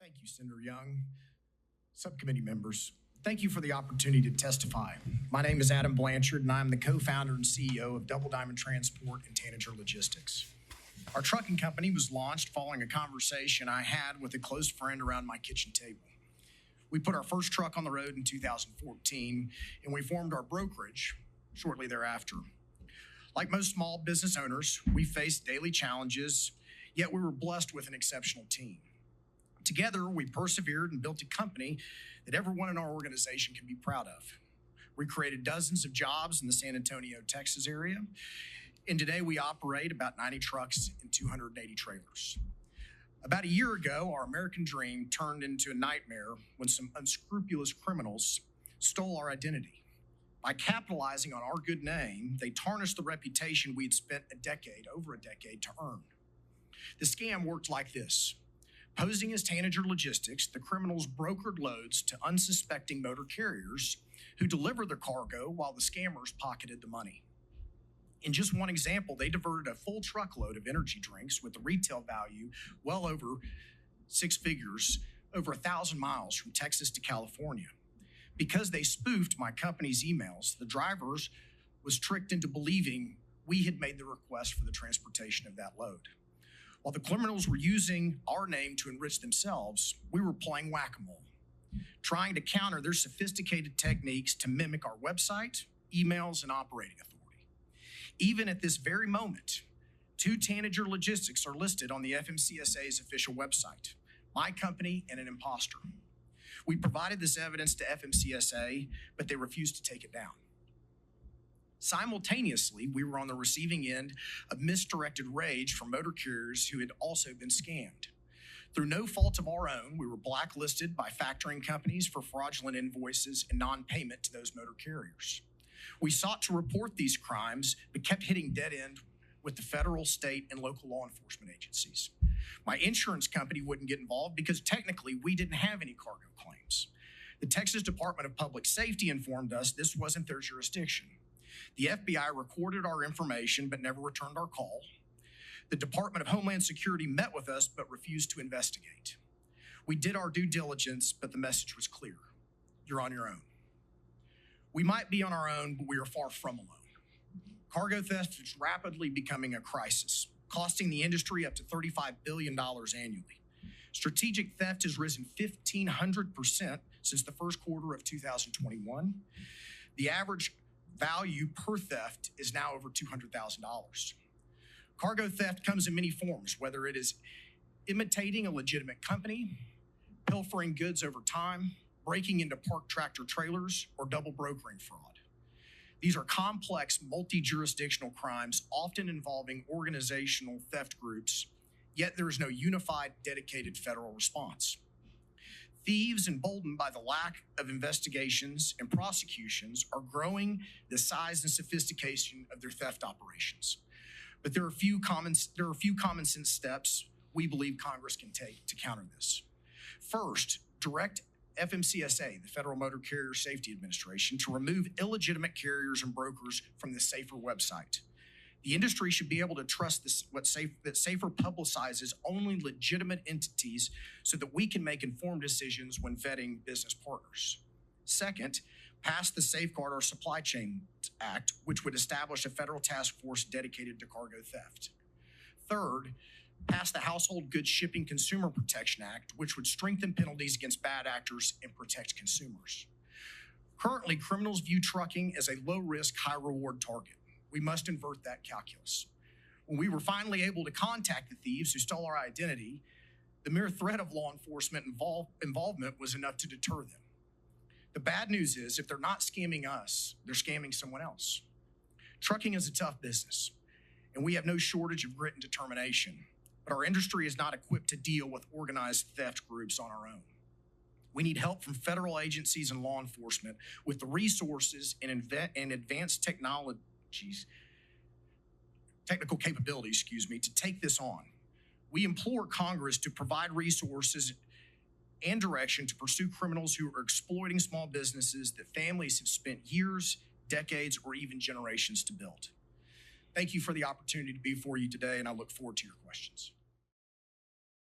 Thank you, Senator Young. Subcommittee members, thank you for the opportunity to testify. My name is Adam Blanchard, and I'm the co-founder and CEO of Double Diamond Transport and Tanager Logistics. Our trucking company was launched following a conversation I had with a close friend around my kitchen table. We put our first truck on the road in 2014, and we formed our brokerage shortly thereafter. Like most small business owners, we faced daily challenges, yet we were blessed with an exceptional team. Together, we persevered and built a company that everyone in our organization can be proud of. We created dozens of jobs in the San Antonio, Texas area, and today we operate about 90 trucks and 280 trailers. About a year ago, our American dream turned into a nightmare when some unscrupulous criminals stole our identity. By capitalizing on our good name, they tarnished the reputation we'd spent over a decade to earn. The scam worked like this. Posing as Tanager Logistics, the criminals brokered loads to unsuspecting motor carriers who delivered their cargo while the scammers pocketed the money. In just one example, they diverted a full truckload of energy drinks with a retail value well over six figures, over 1,000 miles from Texas to California. Because they spoofed my company's emails, the drivers was tricked into believing we had made the request for the transportation of that load. While the criminals were using our name to enrich themselves, we were playing whack-a-mole, trying to counter their sophisticated techniques to mimic our website, emails, and operating authority. Even at this very moment, 2 Tanager Logistics are listed on the FMCSA's official website, my company and an imposter. We provided this evidence to FMCSA, but they refused to take it down. Simultaneously, we were on the receiving end of misdirected rage from motor carriers who had also been scammed. Through no fault of our own, we were blacklisted by factoring companies for fraudulent invoices and non-payment to those motor carriers. We sought to report these crimes, but kept hitting dead end with the federal, state, and local law enforcement agencies. My insurance company wouldn't get involved because technically we didn't have any cargo claims. The Texas Department of Public Safety informed us this wasn't their jurisdiction. The FBI recorded our information but never returned our call. The Department of Homeland Security met with us but refused to investigate. We did our due diligence, but the message was clear. You're on your own. We might be on our own, but we are far from alone. Cargo theft is rapidly becoming a crisis, costing the industry up to $35 billion annually. Strategic theft has risen 1,500% since the first quarter of 2021. The average value per theft is now over $200,000. Cargo theft comes in many forms, whether it is imitating a legitimate company, pilfering goods over time, breaking into parked tractor trailers, or double brokering fraud. These are complex, multi-jurisdictional crimes, often involving organizational theft groups, yet there is no unified, dedicated federal response. Thieves, emboldened by the lack of investigations and prosecutions, are growing the size and sophistication of their theft operations. But there are a few common sense steps we believe Congress can take to counter this. First, direct FMCSA, the Federal Motor Carrier Safety Administration, to remove illegitimate carriers and brokers from the SAFER website. The industry should be able to trust that SAFER publicizes only legitimate entities so that we can make informed decisions when vetting business partners. Second, pass the Safeguard Our Supply Chain Act, which would establish a federal task force dedicated to cargo theft. Third, pass the Household Goods Shipping Consumer Protection Act, which would strengthen penalties against bad actors and protect consumers. Currently, criminals view trucking as a low-risk, high-reward target. We must invert that calculus. When we were finally able to contact the thieves who stole our identity, the mere threat of law enforcement involvement was enough to deter them. The bad news is, if they're not scamming us, they're scamming someone else. Trucking is a tough business, and we have no shortage of grit and determination, but our industry is not equipped to deal with organized theft groups on our own. We need help from federal agencies and law enforcement with the resources and advanced technical capabilities, to take this on. We implore Congress to provide resources and direction to pursue criminals who are exploiting small businesses that families have spent years, decades, or even generations to build. Thank you for the opportunity to be before you today, and I look forward to your questions.